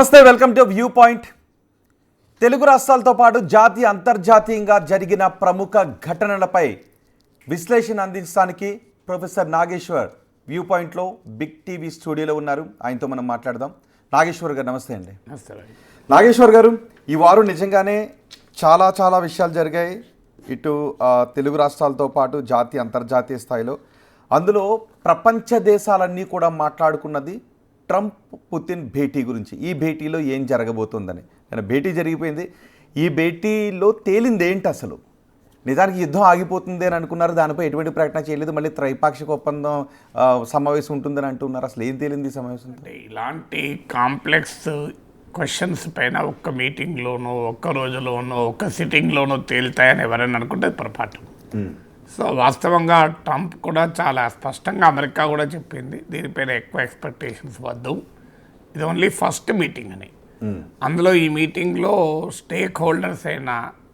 నమస్తే, welcome to view point. Telugu రాష్ట్రాలతో పాటు జాతీయ అంతర్జాతీయంగా జరిగిన ప్రముఖ ఘటనలపై విశ్లేషణ అందించడానికి ప్రొఫెసర్ నాగేశ్వర్ వ్యూ పాయింట్లో బిగ్ టీవీ స్టూడియోలో ఉన్నారు. ఆయనతో మనం మాట్లాడదాం. నాగేశ్వర్ గారు నమస్తే అండి. నాగేశ్వర్ గారు, ఈ వారం నిజంగానే చాలా విషయాలు జరిగాయి ఇటు తెలుగు రాష్ట్రాలతో పాటు జాతీయ అంతర్జాతీయ స్థాయిలో. అందులో ప్రపంచ దేశాలన్నీ కూడా మాట్లాడుకున్నది ట్రంప్ పుతిన్ భేటీ గురించి. ఈ భేటీలో ఏం జరగబోతుందని. భేటీ జరిగిపోయింది. ఈ భేటీలో తేలింది ఏంటి? అసలు నిజానికి యుద్ధం ఆగిపోతుంది అని అనుకున్నారు, దానిపై ఎటువంటి ప్రకటన చేయలేదు. మళ్ళీ త్రైపాక్షిక ఒప్పందం సమావేశం ఉంటుందని అంటున్నారు. అసలు ఏం తేలింది ఈ సమావేశం? ఇలాంటి కాంప్లెక్స్ క్వశ్చన్స్ పైన ఒక్క మీటింగ్లోనో ఒక్క రోజులోనో ఒక్క సిట్టింగ్లోనో తేలుతాయని ఎవరైనా అనుకుంటే పొరపాటు. సో వాస్తవంగా ట్రంప్ కూడా చాలా స్పష్టంగా అమెరికా కూడా చెప్పింది, దీనిపైన ఎక్కువ ఎక్స్పెక్టేషన్స్ వద్దు, ఇది ఓన్లీ ఫస్ట్ మీటింగ్ అని. అందులో ఈ మీటింగ్లో స్టేక్ హోల్డర్స్ అయిన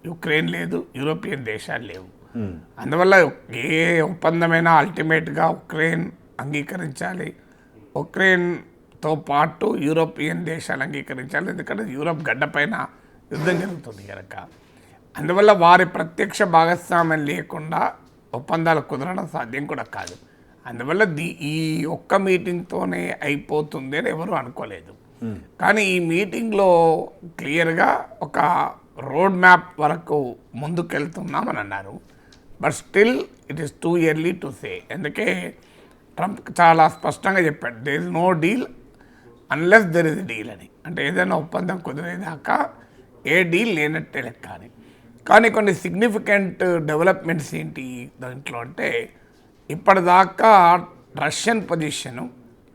యుక్రెయిన్ లేదు, యూరోపియన్ దేశాలు లేవు. అందువల్ల ఏ ఒప్పందమైనా అల్టిమేట్గా ఉక్రెయిన్ అంగీకరించాలి, ఉక్రెయిన్తో పాటు యూరోపియన్ దేశాలు అంగీకరించాలి. ఎందుకంటే యూరోప్ గడ్డపైన యుద్ధం జరుగుతుంది కనుక. అందువల్ల వారి ప్రత్యక్ష భాగస్వామ్యం లేకుండా ఒప్పందాలు కుదరడం సాధ్యం కూడా కాదు. అందువల్ల ఈ ఒక్క మీటింగ్తోనే అయిపోతుంది అని ఎవరు అనుకోలేదు. కానీ ఈ మీటింగ్లో క్లియర్గా ఒక రోడ్ మ్యాప్ వరకు ముందుకెళ్తున్నామని అన్నారు. But still it is too early to say. అందుకే ట్రంప్ చాలా స్పష్టంగా చెప్పాడు, there is no deal unless there is deal అని. అంటే ఏదైనా ఒప్పందం కుదిరేదాకా ఏ డీల్ లేనట్టే లెక్క అని. కానీ కొన్ని సిగ్నిఫికెంట్ డెవలప్మెంట్స్ ఏంటి దాంట్లో అంటే, ఇప్పటిదాకా రష్యన్ పొజిషను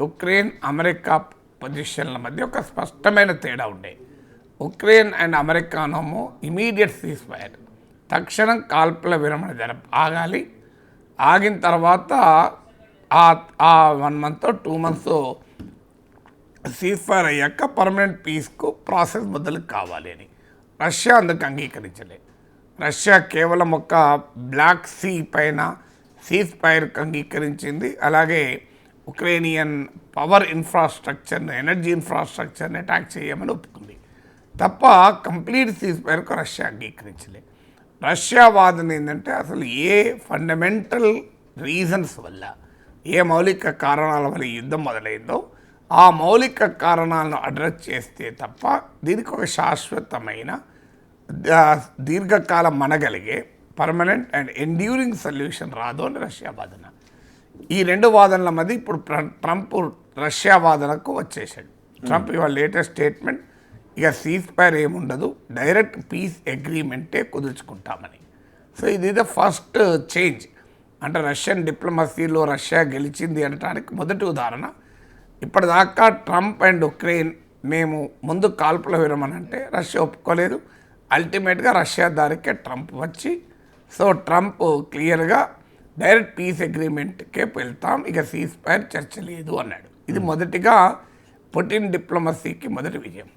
ఉక్రెయిన్ అమెరికా పొజిషన్ల మధ్య ఒక స్పష్టమైన తేడా ఉండే. ఉక్రెయిన్ అండ్ అమెరికానేమో ఇమీడియట్ సీజ్ ఫైర్, తక్షణం కాల్పుల విరమణ ఆగాలి, ఆగిన తర్వాత ఆ 1 month 2 months సీజ్ ఫైర్ అయ్యాక పర్మనెంట్ పీస్కు ప్రాసెస్ మొదలు కావాలి అని. రష్యా అందుకు అంగీకరించలే. రష్యా కేవలం ఒక బ్లాక్ సీ పైన సీజ్ ఫైర్కి అంగీకరించింది. అలాగే ఉక్రేనియన్ పవర్ ఇన్ఫ్రాస్ట్రక్చర్ని, ఎనర్జీ ఇన్ఫ్రాస్ట్రక్చర్ని అటాక్ చేయమని ఒప్పుకుంది తప్ప కంప్లీట్ సీజ్ ఫైర్కు రష్యా అంగీకరించలే. రష్యా వాదన ఏంటంటే, అసలు ఏ ఫండమెంటల్ రీజన్స్ వల్ల, ఏ మౌలిక కారణాల వల్ల యుద్ధం మొదలైందో ఆ మౌలిక కారణాలను అడ్రస్ చేస్తే తప్ప దీనికి ఒక శాశ్వతమైన దీర్ఘకాలం మనగలిగే పర్మనెంట్ అండ్ ఎండ్యూరింగ్ సొల్యూషన్ రాదు అని రష్యా వాదన. ఈ రెండు వాదనల మధ్య ఇప్పుడు ట్రంప్ రష్యా వాదనకు వచ్చేసాడు. ట్రంప్ ఇవాళ లేటెస్ట్ స్టేట్మెంట్, ఇక సీజ్ ఫైర్ ఏముండదు, డైరెక్ట్ పీస్ అగ్రిమెంటే కుదుర్చుకుంటామని. సో ఇది ద ఫస్ట్ చేంజ్. అంటే రష్యన్ డిప్లొమసీలో రష్యా గెలిచింది అనడానికి మొదటి ఉదాహరణ. ఇప్పటిదాకా ట్రంప్ అండ్ ఉక్రెయిన్ మేము ముందు కాల్పుల విరమణ అంటే రష్యా ఒప్పుకోలేదు. అల్టిమేట్గా రష్యా దారికే ట్రంప్ వచ్చి, సో ట్రంప్ క్లియర్గా డైరెక్ట్ పీస్ అగ్రిమెంట్కే వెళ్తాం, ఇక సీజ్ ఫైర్ చర్చ లేదు అన్నాడు. ఇది మొదటిగా పుటిన్ డిప్లొమసీకి మొదటి విజయం.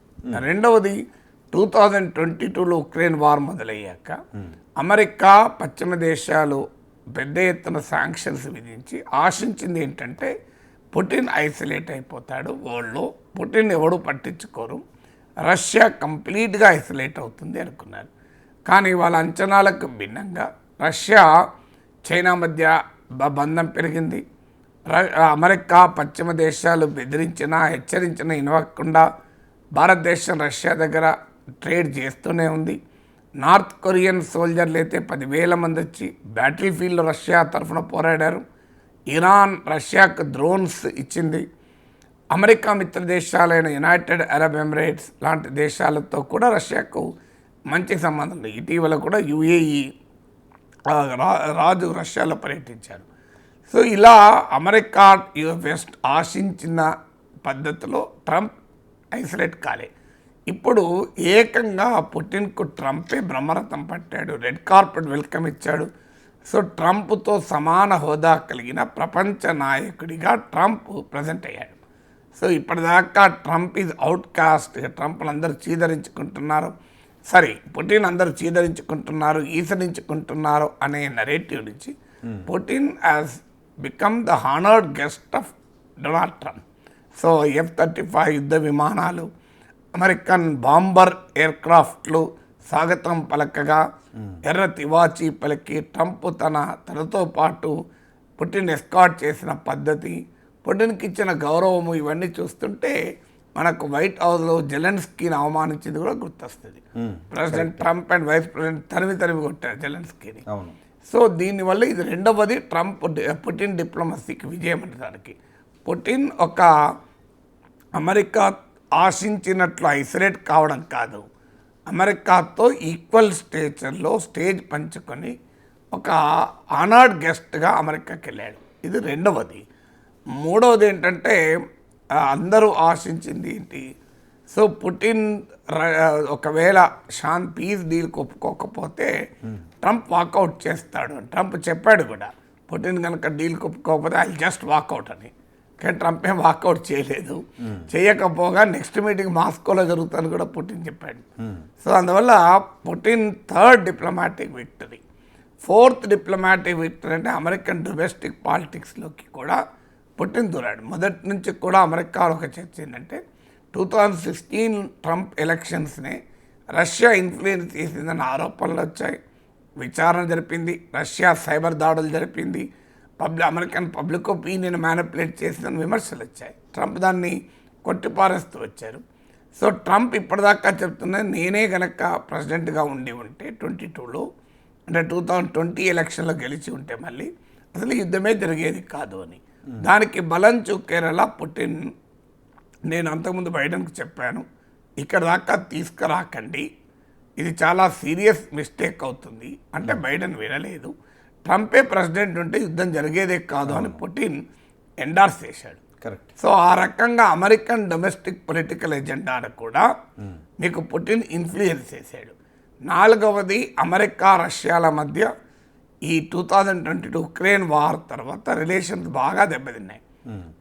రెండవది, 2022లో ఉక్రెయిన్ వార్ మొదలయ్యాక అమెరికా పశ్చిమ దేశాలు పెద్ద ఎత్తున శాంక్షన్స్ విధించి ఆశించింది ఏంటంటే, పుటిన్ ఐసోలేట్ అయిపోతాడు వరల్డ్లో, పుటిన్ ఎవడు పట్టించుకోరు, రష్యా కంప్లీట్గా ఐసోలేట్ అవుతుంది అనుకున్నారు. కానీ వాళ్ళ అంచనాలకు భిన్నంగా రష్యా చైనా మధ్య బంధం పెరిగింది. అమెరికా పశ్చిమ దేశాలు బెదిరించినా హెచ్చరించినా వినవకుండా భారతదేశం రష్యా దగ్గర ట్రేడ్ చేస్తూనే ఉంది. నార్త్ కొరియన్ సోల్జర్లు అయితే 10,000 మంది వచ్చి బ్యాటిల్ ఫీల్డ్లో రష్యా తరఫున పోరాడారు. ఇరాన్ రష్యాకు డ్రోన్స్ ఇచ్చింది. అమెరికా మిత్ర దేశాలైన యునైటెడ్ అరబ్ ఎమిరేట్స్ లాంటి దేశాలతో కూడా రష్యాకు మంచి సంబంధం ఉంది. ఇటీవల కూడా యుఏఈ రాజు రష్యాలో పర్యటించారు. సో ఇలా అమెరికా వెస్ట్ ఆశించిన పద్ధతిలో ట్రంప్ ఐసోలేట్ కాలే. ఇప్పుడు ఏకంగా పుటిన్కు ట్రంపే బ్రహ్మరథం పట్టాడు, రెడ్ కార్పెట్ వెల్కమ్ ఇచ్చాడు. సో ట్రంప్తో సమాన హోదా కలిగిన ప్రపంచ నాయకుడిగా ట్రంప్ ప్రజెంట్ అయ్యాడు. సో ఇప్పటిదాకా ట్రంప్ ఈజ్ అవుట్ కాస్ట్, ట్రంప్ని అందరూ చీదరించుకుంటున్నారు, సరే పుటిన్ అందరూ చీదరించుకుంటున్నారు, ఈసరించుకుంటున్నారు అనే నరేటివ్ నుంచి Putin has become the honoured guest of Donald Trump. So F-35 యుద్ధ విమానాలు, అమెరికన్ బాంబర్ ఎయిర్క్రాఫ్ట్లు స్వాగతం పలకగా ఎర్ర తివాచీ పలికి ట్రంప్ తనతో పాటు పుటిన్ ఎస్కాట్ చేసిన పద్ధతి, పుటిన్కి ఇచ్చిన గౌరవము, ఇవన్నీ చూస్తుంటే మనకు వైట్ హౌస్లో జెలెన్స్కీని అవమానించింది కూడా గుర్తొస్తుంది. President Trump and vice president తరిమి కొట్టారు జెలెన్స్కీని. సో దీనివల్ల ఇది రెండవది పుటిన్ డిప్లొమసీకి విజయం అనడానికి. పుటిన్ ఒక అమెరికా ఆశించినట్లు ఐసోలేట్ కావడం కాదు, అమెరికాతో ఈక్వల్ స్టేచర్లో స్టేజ్ పంచుకొని ఒక ఆనార్డ్ గెస్ట్గా అమెరికాకి వెళ్ళాడు. ఇది రెండవది. మూడవది ఏంటంటే అందరూ ఆశించింది ఏంటి, సో పుటిన్ ఒకవేళ పీస్ డీల్కి ఒప్పుకోకపోతే ట్రంప్ వాకౌట్ చేస్తాడు. ట్రంప్ చెప్పాడు కూడా, పుటిన్ కనుక డీల్కి ఒప్పుకోకపోతే ఐ జస్ట్ వాకౌట్ అని. కానీ ట్రంప్ ఏం వాకౌట్ చేయలేదు. చేయకపోగా నెక్స్ట్ మీటింగ్ మాస్కోలో జరుగుతుందని కూడా పుటిన్ చెప్పాడు. సో అందువల్ల Putin third diplomatic victory. Fourth diplomatic victory అంటే అమెరికన్ డొమెస్టిక్ పాలిటిక్స్లోకి కూడా పుటిన్ దూరాడు. మొదటి నుంచి కూడా అమెరికాలో ఒక చర్చ ఏంటంటే 2016 ట్రంప్ ఎలక్షన్స్నే రష్యా ఇన్ఫ్లుయెన్స్ చేసిందన్న ఆరోపణలు వచ్చాయి. విచారణ జరిపింది, రష్యా సైబర్ దాడులు జరిపింది, అమెరికన్ పబ్లిక్ ఒపీనియన్ మ్యానిపులేట్ చేసిందని విమర్శలు వచ్చాయి. ట్రంప్ దాన్ని కొట్టిపారేస్తూ వచ్చారు. సో ట్రంప్ ఇప్పటిదాకా చెప్తున్నది, నేనే కనుక ప్రెసిడెంట్గా ఉండి ఉంటే 22లో అంటే 2020 ఎలక్షన్లో గెలిచి ఉంటే మళ్ళీ అసలు యుద్ధమే జరిగేది కాదు అని. దానికి బలం చూకేలా పుటిన్, నేను అంతకుముందు బైడెన్కి చెప్పాను, ఇక్కడ దాకా తీసుకురాకండి, ఇది చాలా సీరియస్ మిస్టేక్ అవుతుంది అంటే బైడెన్ వినలేదు. ట్రంపే ప్రెసిడెంట్ ఉంటే యుద్ధం జరిగేదే కాదు అని పుటిన్ ఎండార్స్ చేశాడు. కరెక్ట్. సో ఆ రకంగా అమెరికన్ డొమెస్టిక్ పొలిటికల్ ఎజెండాను కూడా మీకు పుటిన్ ఇన్ఫ్లుయెన్స్ చేశాడు. నాలుగవది, అమెరికా రష్యాల మధ్య ఈ 2022 ఉక్రెయిన్ వార్ తర్వాత రిలేషన్స్ బాగా దెబ్బతిన్నాయి.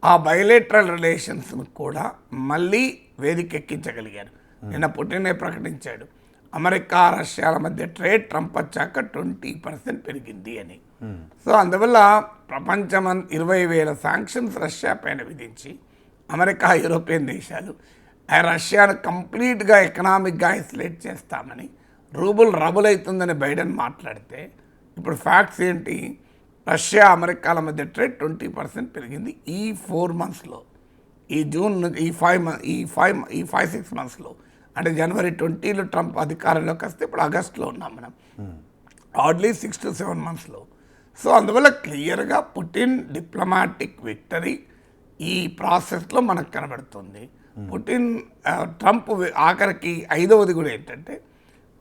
ఆ బయలేటరల్ రిలేషన్స్ను కూడా మళ్ళీ వేదికెక్కించగలిగారు. నిన్న పుటినే ప్రకటించాడు, అమెరికా రష్యాల మధ్య ట్రేడ్ ట్రంప్ వచ్చాక 20% పెరిగింది అని. సో అందువల్ల ప్రపంచం 20,000 శాంక్షన్స్ రష్యా పైన విధించి అమెరికా, యూరోపియన్ దేశాలు రష్యాను కంప్లీట్గా ఎకనామిక్గా ఐసోలేట్ చేస్తామని, రూబుల్ రబుల్ అవుతుందని బైడెన్ మాట్లాడితే ఇప్పుడు ఫ్యాక్ట్స్ ఏంటి, రష్యా అమెరికాల మధ్య ట్రేడ్ 20% పెరిగింది ఈ 4 monthsలో. ఈ జూన్ ఈ 5-6 monthsలో, అంటే జనవరి 20లో ట్రంప్ అధికారంలోకి వస్తే ఇప్పుడు ఆగస్టులో ఉన్నాం మనం, హార్డ్లీ 6 to 7 monthsలో. సో అందువల్ల క్లియర్గా పుటిన్ డిప్లొమాటిక్ విక్టరీ ఈ ప్రాసెస్లో మనకు కనబడుతుంది. పుటిన్ ట్రంప్ ఆఖరికి ఐదవది కూడా ఏంటంటే,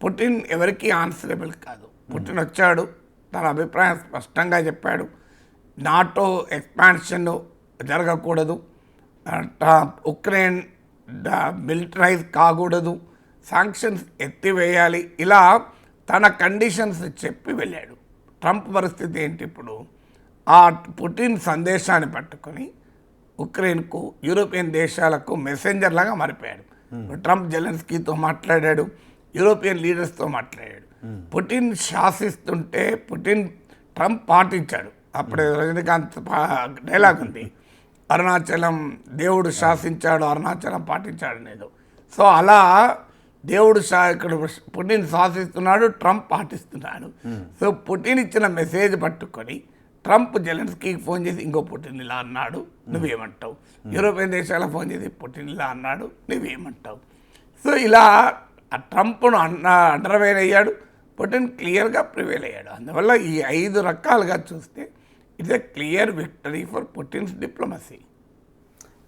పుటిన్ ఎవరికి ఆన్సరబుల్ కాదు. పుటిన్ వచ్చాడు, తన అభిప్రాయం స్పష్టంగా చెప్పాడు, నాటో ఎక్స్పాన్షన్ జరగకూడదు, ఉక్రెయిన్ మిలిటరైజ్ కాకూడదు, శాంక్షన్స్ ఎత్తివేయాలి, ఇలా తన కండిషన్స్ చెప్పి వెళ్ళాడు. ట్రంప్ పరిస్థితి ఏంటి ఇప్పుడు, ఆ పుటిన్ సందేశాన్ని పట్టుకొని ఉక్రెయిన్కు, యూరోపియన్ దేశాలకు మెసెంజర్ లాగా మారిపోయాడు. ట్రంప్ జెలెన్స్కీతో మాట్లాడాడు, యూరోపియన్ లీడర్స్తో మాట్లాడాడు. పుటిన్ శాసిస్తుంటే ట్రంప్ పాటించాడు. అప్పుడే రజనీకాంత్ డైలాగ్ ఉంది, అరుణాచలం దేవుడు శాసించాడు, అరుణాచలం పాటించాడు అనేది. సో అలా దేవుడు ఇక్కడ పుటిన్ శాసిస్తున్నాడు, ట్రంప్ పాటిస్తున్నాడు. సో పుటిన్ ఇచ్చిన మెసేజ్ పట్టుకొని ట్రంప్ జెలెన్స్కీకి ఫోన్ చేసి, ఇంకో పుటిన్ ఇలా అన్నాడు నువ్వేమంటావు, యూరోపియన్ దేశాలకు ఫోన్ చేసి పుటిన్ ఇలా అన్నాడు నువ్వేమంటావు. సో ఇలా ట్రంప్ను అండర్వైన్ అయ్యాడు, పుటిన్ క్లియర్గా ప్రివేల్ అయ్యాడు. అందువల్ల ఈ 5 రకాలుగా చూస్తే it's a clear victory for Putin's diplomacy.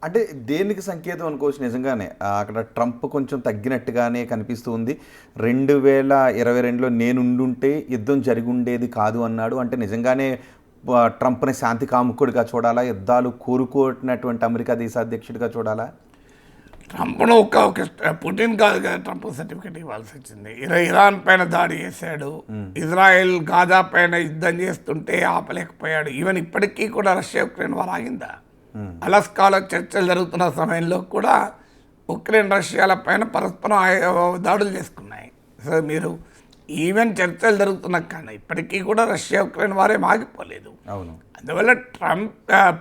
అంటే దేనికి సంకేతం అనుకోవచ్చు నిజంగానే, అక్కడ ట్రంప్ కొంచెం తగ్గినట్టుగానే కనిపిస్తుంది. 2022లో నేనుండుంటే యుద్ధం జరిగి ఉండేది కాదు అన్నాడు. అంటే నిజంగానే ట్రంప్ని శాంతి కాముకుడిగా చూడాలా, యుద్ధాలు కోరుకోనటువంటి అమెరికా దేశాధ్యక్షుడిగా చూడాలా? ట్రంప్ను ఒక పుటిన్ కాదు కదా ట్రంప్ సర్టిఫికేట్ ఇవ్వాల్సి వచ్చింది. ఇరాన్ పైన దాడి చేశాడు, ఇజ్రాయెల్ గాజా పైన యుద్ధం చేస్తుంటే ఆపలేకపోయాడు. ఈవెన్ ఇప్పటికీ కూడా రష్యా ఉక్రెయిన్ వారు ఆగిందా? అలాస్కాలో చర్చలు జరుగుతున్న సమయంలో కూడా ఉక్రెయిన్ రష్యాల పైన పరస్పరం దాడులు చేసుకున్నాయి. సో మీరు ఈవెన్ చర్చలు జరుగుతున్నా కానీ ఇప్పటికీ కూడా రష్యా ఉక్రెయిన్ వారే ఆగిపోలేదు. అందువల్ల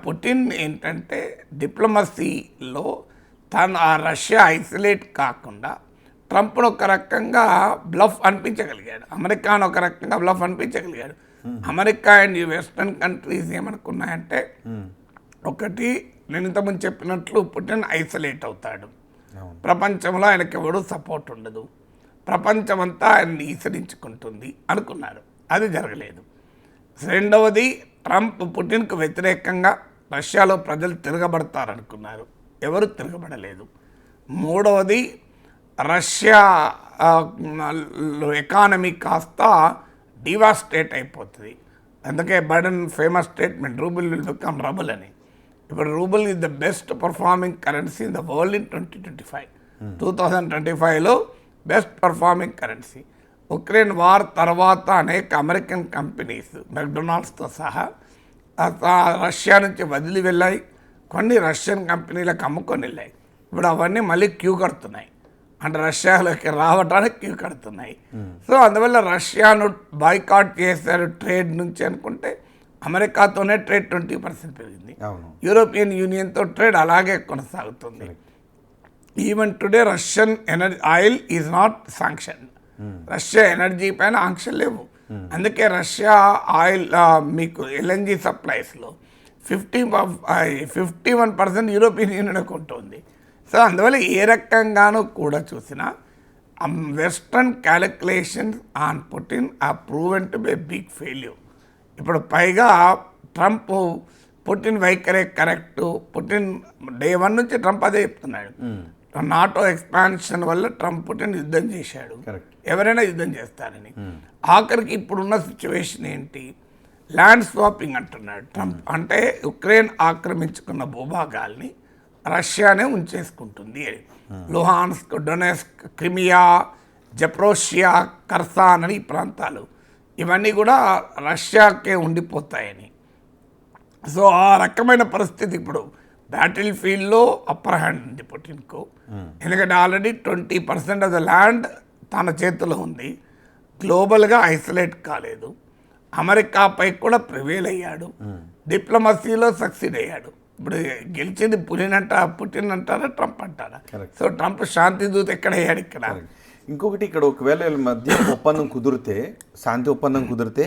పుటిన్ ఏంటంటే డిప్లొమసీలో ఆ రష్యా ఐసోలేట్ కాకుండా ట్రంప్ను ఒక రకంగా బ్లఫ్ అనిపించగలిగాడు, అమెరికాను ఒక రకంగా బ్లఫ్ అనిపించగలిగాడు. అమెరికా అండ్ ఈ వెస్ట్రన్ కంట్రీస్ ఏమనుకున్నాయంటే, ఒకటి నేను ఇంతకుముందు చెప్పినట్లు పుటిన్ ఐసోలేట్ అవుతాడు, ప్రపంచంలో ఆయనకి ఎవడు సపోర్ట్ ఉండదు, ప్రపంచమంతా ఆయన్ని ఈసరించుకుంటుంది అనుకున్నారు. అది జరగలేదు. రెండవది, ట్రంప్ పుటిన్కు వ్యతిరేకంగా రష్యాలో ప్రజలు తిరగబడతారనుకున్నారు, ఎవరు తిరగబడలేదు. మూడవది, రష్యా ఎకానమీ కాస్త డివాస్టేట్ అయిపోతుంది. అందుకే Biden famous statement, rouble will become rubble అని. ఇప్పుడు rouble is the best performing currency in the world in 2025. 2025లో best performing currency. Ukraine war తర్వాత అనేక అమెరికన్ కంపెనీస్ మెక్డొనాల్డ్స్తో సహా రష్యా నుంచి వదిలి వెళ్ళాయి, కొన్ని రష్యన్ కంపెనీలకు అమ్ముకొని వెళ్ళాయి. ఇప్పుడు అవన్నీ మళ్ళీ క్యూ కడుతున్నాయి, అంటే రష్యాలోకి రావడానికి క్యూ కడుతున్నాయి. సో అందువల్ల రష్యాను బాయ్కాట్ చేశారు ట్రేడ్ నుంచి అనుకుంటే, అమెరికాతోనే ట్రేడ్ 20% పెరిగింది, యూరోపియన్ యూనియన్తో ట్రేడ్ అలాగే కొనసాగుతుంది. Even today Russian oil is not sanction, Russia energy పైన ఆంక్షలు లేవు. అందుకే రష్యా ఆయిల్ మీకు ఎల్ఎన్జీ సప్లైస్లో 51% యూరోపియన్ యూనియన్కి ఉంటుంది. సో అందువల్ల ఏ రకంగానూ కూడా చూసినా western calculations on Putin are proven to be a big failure. ఇప్పుడు పైగా ట్రంప్ పుటిన్ వైఖరే కరెక్టు, పుటిన్ డే 1 నుంచి ట్రంప్ అదే చెప్తున్నాడు. నాటో ఎక్స్పాన్షన్ వల్ల ట్రంప్ పుటిన్ యుద్ధం చేశాడు, ఎవరైనా యుద్ధం చేస్తారని. ఆఖరికి ఇప్పుడున్న సిచ్యువేషన్ ఏంటి, ల్యాండ్ స్వాపింగ్ అంటున్నాడు ట్రంప్. అంటే ఉక్రెయిన్ ఆక్రమించుకున్న భూభాగాల్ని రష్యానే ఉంచేసుకుంటుంది అని. లుహాన్స్క్, డొనెస్క్, క్రిమియా, జప్రోషియా, కర్సాన్ అని ఈ ప్రాంతాలు ఇవన్నీ కూడా రష్యాకే ఉండిపోతాయని. సో ఆ రకమైన పరిస్థితి ఇప్పుడు బ్యాటిల్ ఫీల్డ్లో అప్పర్ హ్యాండ్ ఉంది పుటిన్కు. ఎందుకంటే ఆల్రెడీ 20% ఆఫ్ ద ల్యాండ్ తన చేతిలో ఉంది, గ్లోబల్గా ఐసోలేట్ కాలేదు, అమెరికాపై కూడా ప్రివేల్ అయ్యాడు, డిప్లొమసీలో సక్సీడ్ అయ్యాడు. ఇప్పుడు గెలిచింది పుటిన్ అంటారా ట్రంప్ అంటారా? సో ట్రంప్ శాంతి దూత ఎక్కడ అయ్యాడు ఇక్కడ. ఇంకొకటి, ఇక్కడ ఒకవేళ వీళ్ళ మధ్య ఒప్పందం కుదిరితే, శాంతి ఒప్పందం కుదిరితే,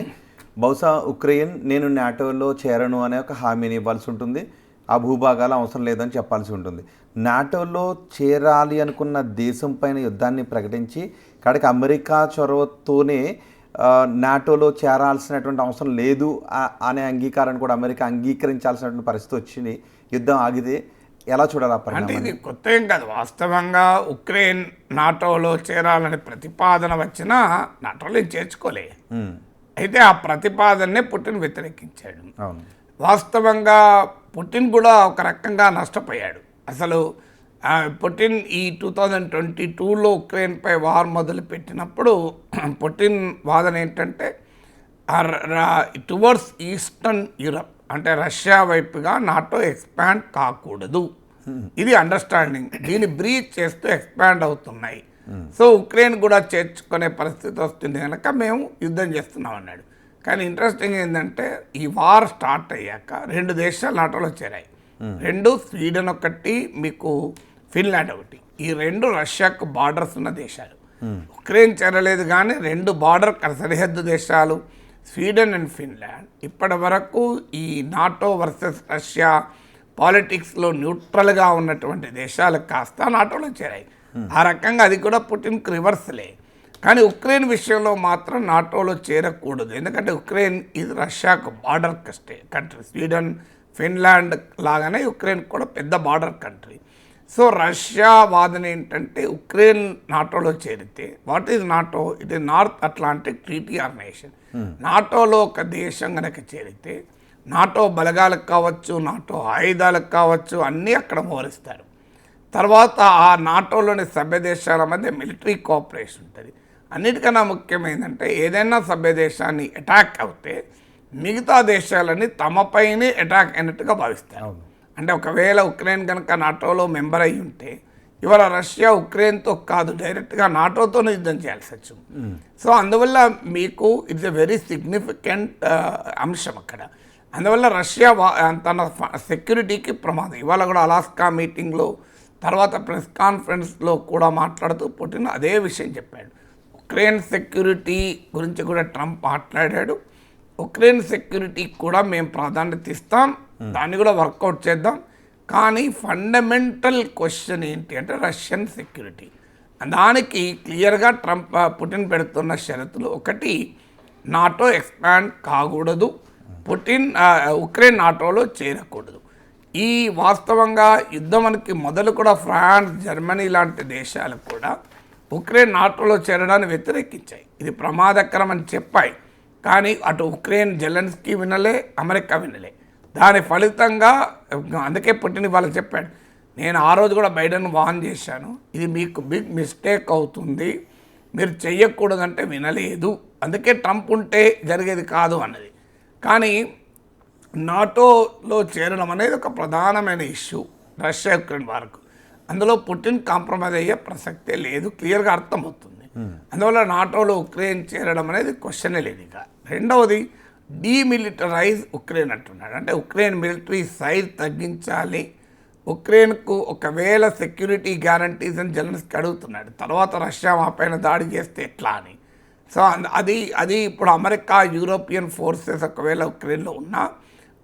బహుశా ఉక్రెయిన్ నేను నాటోలో చేరను అనే ఒక హామీని ఇవ్వాల్సి ఉంటుంది, ఆ భూభాగాలు అవసరం లేదని చెప్పాల్సి ఉంటుంది. నాటోలో చేరాలి అనుకున్న దేశం పైన యుద్ధాన్ని ప్రకటించి కాడికి అమెరికా చొరవతోనే నాటోలో చేరాల్సినటువంటి అవసరం లేదు అనే అంగీకారాన్ని కూడా అమెరికా అంగీకరించాల్సినటువంటి పరిస్థితి వచ్చింది. యుద్ధం ఆగితే ఎలా చూడాలి? అంటే ఇది కొత్త ఏం కాదు. వాస్తవంగా ఉక్రెయిన్ నాటోలో చేరాలని ప్రతిపాదన వచ్చినా నాటోలో చేర్చుకోలే. అయితే ఆ ప్రతిపాదననే పుటిన్ వ్యతిరేకించాడు. వాస్తవంగా పుటిన్ కూడా ఒక రకంగా నష్టపోయాడు. అసలు పుటిన్ ఈ 2022లో ఉక్రెయిన్పై వార్ మొదలుపెట్టినప్పుడు పుటిన్ వాదన ఏంటంటే టువర్డ్స్ ఈస్టర్న్ యూరప్, అంటే రష్యా వైపుగా నాటో ఎక్స్పాండ్ కాకూడదు, ఇది అండర్స్టాండింగ్. దీన్ని బ్రీచ్ చేస్తూ ఎక్స్పాండ్ అవుతున్నాయి. సో ఉక్రెయిన్ కూడా చేర్చుకునే పరిస్థితి వస్తుంది కనుక మేము యుద్ధం చేస్తున్నాం అన్నాడు. కానీ ఇంట్రెస్టింగ్ ఏంటంటే ఈ వార్ స్టార్ట్ అయ్యాక 2 దేశాలు నాటోలో చేరాయి. 2 స్వీడన్ ఒకటి, మీకు ఫిన్లాండ్ ఒకటి. ఈ 2 రష్యాకు బార్డర్స్ ఉన్న దేశాలు. ఉక్రెయిన్ చేరలేదు కానీ 2 బార్డర్ సరిహద్దు దేశాలు స్వీడన్ అండ్ ఫిన్లాండ్ ఇప్పటి వరకు ఈ నాటో వర్సెస్ రష్యా పాలిటిక్స్లో న్యూట్రల్గా ఉన్నటువంటి దేశాలు కాస్త నాటోలో చేరాయి. ఆ రకంగా అది కూడా పుటిన్కి రివర్స్లే. కానీ ఉక్రెయిన్ విషయంలో మాత్రం నాటోలో చేరకూడదు, ఎందుకంటే ఉక్రెయిన్ ఇది రష్యాకు బార్డర్ కంట్రీ. స్వీడన్ ఫిన్లాండ్ లాగానే ఉక్రెయిన్ కూడా పెద్ద బార్డర్ కంట్రీ. సో రష్యా వాదన ఏంటంటే ఉక్రెయిన్ నాటోలో చేరితే, what is NATO? It is North Atlantic Treaty Organization. నాటోలో ఒక దేశం కనుక చేరితే నాటో బలగాలకు కావచ్చు, నాటో ఆయుధాలకు కావచ్చు, అన్నీ అక్కడ మోహరిస్తారు. తర్వాత ఆ నాటోలోని సభ్య దేశాల మధ్య మిలిటరీ కోఆపరేషన్ ఉంటుంది. అన్నిటికన్నా ముఖ్యమైనదంటే ఏదైనా సభ్య దేశాన్ని అటాక్ అవుతే మిగతా దేశాలని తమపైనే అటాక్ అయినట్టుగా భావిస్తారు. అంటే ఒకవేళ ఉక్రెయిన్ కనుక నాటోలో మెంబర్ అయి ఉంటే ఇవాళ రష్యా ఉక్రెయిన్తో కాదు, డైరెక్ట్గా నాటోతోనే యుద్ధం చేయాల్సి వచ్చింది. సో అందువల్ల మీకు ఇట్స్ ఎ వెరీ సిగ్నిఫికెంట్ అంశం అక్కడ. అందువల్ల రష్యా తన సెక్యూరిటీకి ప్రమాదం. ఇవాళ కూడా అలాస్కా మీటింగ్లో తర్వాత ప్రెస్ కాన్ఫరెన్స్లో కూడా మాట్లాడుతూ పుటిన్ అదే విషయం చెప్పాడు. ఉక్రెయిన్ సెక్యూరిటీ గురించి కూడా ట్రంప్ మాట్లాడాడు. ఉక్రెయిన్ సెక్యూరిటీకి కూడా మేము ప్రాధాన్యత ఇస్తాం, దాన్ని కూడా వర్కౌట్ చేద్దాం. కానీ ఫండమెంటల్ క్వశ్చన్ ఏంటి అంటే రష్యన్ సెక్యూరిటీ. దానికి క్లియర్గా పుటిన్ పెడుతున్న షరతులు ఒకటి, నాటో ఎక్స్పాండ్ కాకూడదు, ఉక్రెయిన్ నాటోలో చేరకూడదు. ఈ వాస్తవంగా యుద్ధంకి మొదలు కూడా ఫ్రాన్స్, జర్మనీ లాంటి దేశాలు కూడా ఉక్రెయిన్ నాటోలో చేరడాన్ని వ్యతిరేకించాయి. ఇది ప్రమాదకరం అని చెప్పాయి. కానీ అటు ఉక్రెయిన్ జెలెన్స్కీ వినలే, అమెరికా వినలే. దాని ఫలితంగా అందుకే పుటిన్ వాళ్ళకి చెప్పాడు, నేను ఆ రోజు కూడా బైడెన్ వార్న్ చేశాను, ఇది మీకు బిగ్ మిస్టేక్ అవుతుంది, మీరు చెయ్యకూడదంటే వినలేదు. అందుకే ట్రంప్ ఉంటే జరిగేది కాదు అన్నది. కానీ నాటోలో చేరడం అనేది ఒక ప్రధానమైన ఇష్యూ రష్యా యుక్రెయిన్ వరకు. అందులో పుటిన్ కాంప్రమైజ్ అయ్యే ప్రసక్తే లేదు, క్లియర్గా అర్థమవుతుంది. అందువల్ల నాటోలో ఉక్రెయిన్ చేరడం అనేది క్వశ్చనే లేదు. ఇక రెండవది, డీమిలిటరైజ్ ఉక్రెయిన్ అంటున్నాడు. అంటే ఉక్రెయిన్ మిలిటరీ సైజ్ తగ్గించాలి, ఉక్రెయిన్కు ఒకవేళ సెక్యూరిటీ గ్యారంటీస్ అని జెలెన్స్కీ అడుగుతున్నాడు. తర్వాత రష్యా మా పైన దాడి చేస్తే ఎట్లా అని. సో అది ఇప్పుడు అమెరికా, యూరోపియన్ ఫోర్సెస్ ఒకవేళ ఉక్రెయిన్లో ఉన్నా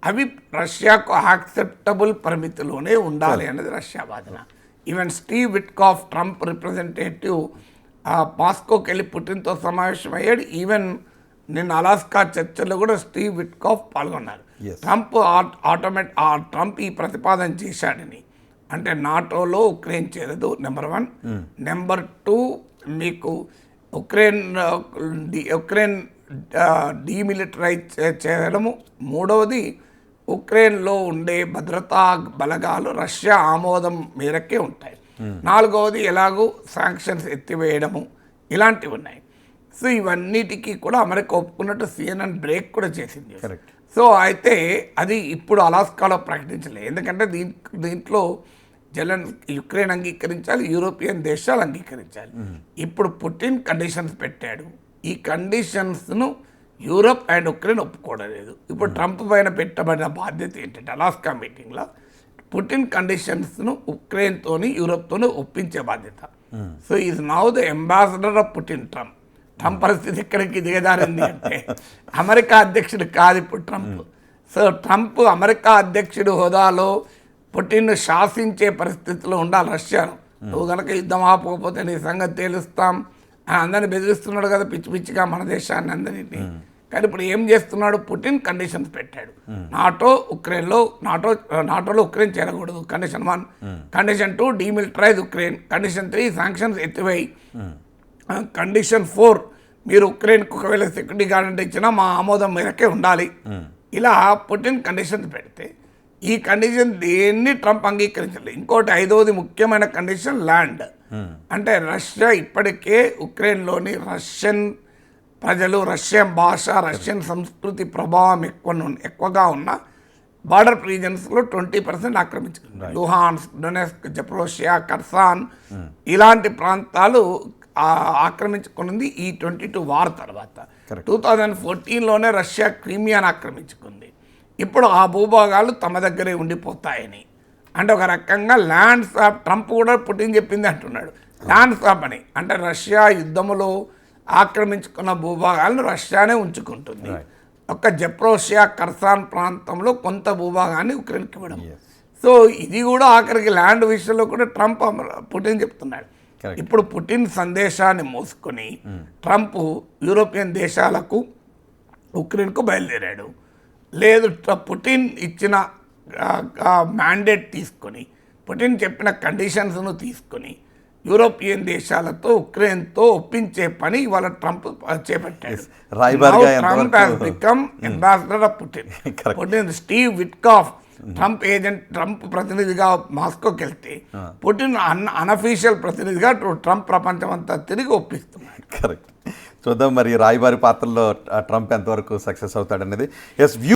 అవి రష్యాకు యాక్సెప్టబుల్ పరిమితిలోనే ఉండాలి అనేది రష్యా వాదన. Even Steve Witkoff, Trump representative, మాస్కోకి వెళ్ళి పుటిన్తో సమావేశం అయ్యాడు. ఈవెన్ నిన్న అలాస్కా చర్చల్లో కూడా స్టీవ్ విట్కాఫ్ పాల్గొన్నారు. ట్రంప్ ఈ ప్రతిపాదన చేశాడని. అంటే నాటోలో ఉక్రెయిన్ చేరదు, నెంబర్ 1. నెంబర్ 2, మీకు ఉక్రెయిన్ డీమిలిటరైజ్ చేయడము. మూడవది, ఉక్రెయిన్లో ఉండే భద్రతా బలగాలు రష్యా ఆమోదం మేరకే ఉంటాయి. నాలుగవది, ఎలాగూ శాంక్షన్స్ ఎత్తివేయడము, ఇలాంటివి ఉన్నాయి. సో ఇవన్నిటికీ కూడా అమెరికా ఒప్పుకున్నట్టు CNN బ్రేక్ కూడా చేసింది. సో అయితే అది ఇప్పుడు అలాస్కాలో ప్రకటించలేదు. ఎందుకంటే దీంట్లో యుక్రెయిన్ అంగీకరించాలి, యూరోపియన్ దేశాలు అంగీకరించాలి. ఇప్పుడు పుటిన్ కండిషన్స్ పెట్టాడు. ఈ కండిషన్స్ను యూరోప్ అండ్ ఉక్రెయిన్ ఒప్పుకోవలేదు. ఇప్పుడు ట్రంప్ పైన పెట్టబడిన బాధ్యత ఏంటంటే అలాస్కా మీటింగ్లో పుటిన్ కండిషన్స్ను ఉక్రెయిన్తోని, యూరోప్తోని ఒప్పించే బాధ్యత. So is now the ambassador of Putin. Trump పరిస్థితి ఎక్కడికి దిగజారింది అంటే అమెరికా అధ్యక్షుడు కాదు ఇప్పుడు ట్రంప్. సో ట్రంప్ అమెరికా అధ్యక్షుడు హోదాలో పుటిన్ను శాసించే పరిస్థితిలో ఉండాలి రష్యాను. నువ్వు కనుక యుద్ధం ఆపకపోతే నీ సంగతి తేలుస్తాం అని అందరిని బెదిరిస్తున్నాడు కదా, పిచ్చి పిచ్చిగా మన దేశాన్ని అందరినీ. కానీ ఇప్పుడు ఏం చేస్తున్నాడు, పుటిన్ కండిషన్స్ పెట్టాడు. నాటోలో ఉక్రెయిన్ చేరకూడదు, condition 1. Condition 2, demilitarise Ukraine. Condition 3, sanctions ఎత్తివేయి. కండిషన్ 4, మీరు ఉక్రెయిన్కి ఒకవేళ సెక్యూరిటీ గ్యారంటీ ఇచ్చినా మా ఆమోదం మేరకే ఉండాలి. ఇలా పుటిన్ కండిషన్స్ పెడితే ఈ కండిషన్ దేన్ని ట్రంప్ అంగీకరించలేదు. ఇంకోటి 5వది ముఖ్యమైన కండిషన్, ల్యాండ్. అంటే రష్యా ఇప్పటికే ఉక్రెయిన్లోని రష్యన్ ప్రజలు, రష్యన్ భాష, రష్యన్ సంస్కృతి ప్రభావం ఎక్కువగా ఉన్న బార్డర్ రీజన్స్లో 20% ఆక్రమించుకుంది. లుహాన్స్క్, డొనెట్స్క్, జపోరోషియా, కర్సాన్ ఇలాంటి ప్రాంతాలు ఆక్రమించుకున్నది ఈ 22 వార్ తర్వాత. 2014లోనే రష్యా క్రీమియాను ఆక్రమించుకుంది. ఇప్పుడు ఆ భూభాగాలు తమ దగ్గరే ఉండిపోతాయని, అంటే ఒక రకంగా ల్యాండ్ స్వాప్. ట్రంప్ కూడా పుటిన్ చెప్పింది అంటున్నాడు, ల్యాండ్ స్వాప్ అని. అంటే రష్యా యుద్ధములో ఆక్రమించుకున్న భూభాగాలను రష్యానే ఉంచుకుంటుంది. ఒక జపోరోషియా, కర్సాన్ ప్రాంతంలో కొంత భూభాగాన్ని ఉక్రెయిన్కి ఇవ్వడం. సో ఇది కూడా ఆఖరికి ల్యాండ్ విషయంలో కూడా ట్రంప్, పుటిన్ చెప్తున్నాడు. ఇప్పుడు పుటిన్ సందేశాన్ని మోసుకొని ట్రంప్ యూరోపియన్ దేశాలకు, ఉక్రెయిన్కు బయలుదేరాడు. లేదు, పుటిన్ ఇచ్చిన మ్యాండేట్ తీసుకొని, పుటిన్ చెప్పిన కండిషన్స్ను తీసుకొని యూరోపియన్ దేశాలతో, ఉక్రెయిన్తో ఒప్పించే పని ఇవాళ ట్రంప్ చేపట్టాడు. Trump has become ambassador of Putin. Steve Witkoff Trump ప్రతినిధిగా మాస్కోకి వెళ్తే పుటిన్ అనఫీషియల్ ప్రతినిధిగా ట్రంప్ ప్రపంచం అంతా తిరిగి ఒప్పిస్తున్నాడు. కరెక్ట్. చూద్దాం మరి రాయబారి పాత్రలో ట్రంప్ ఎంతవరకు సక్సెస్ అవుతాడనేది. ఎస్.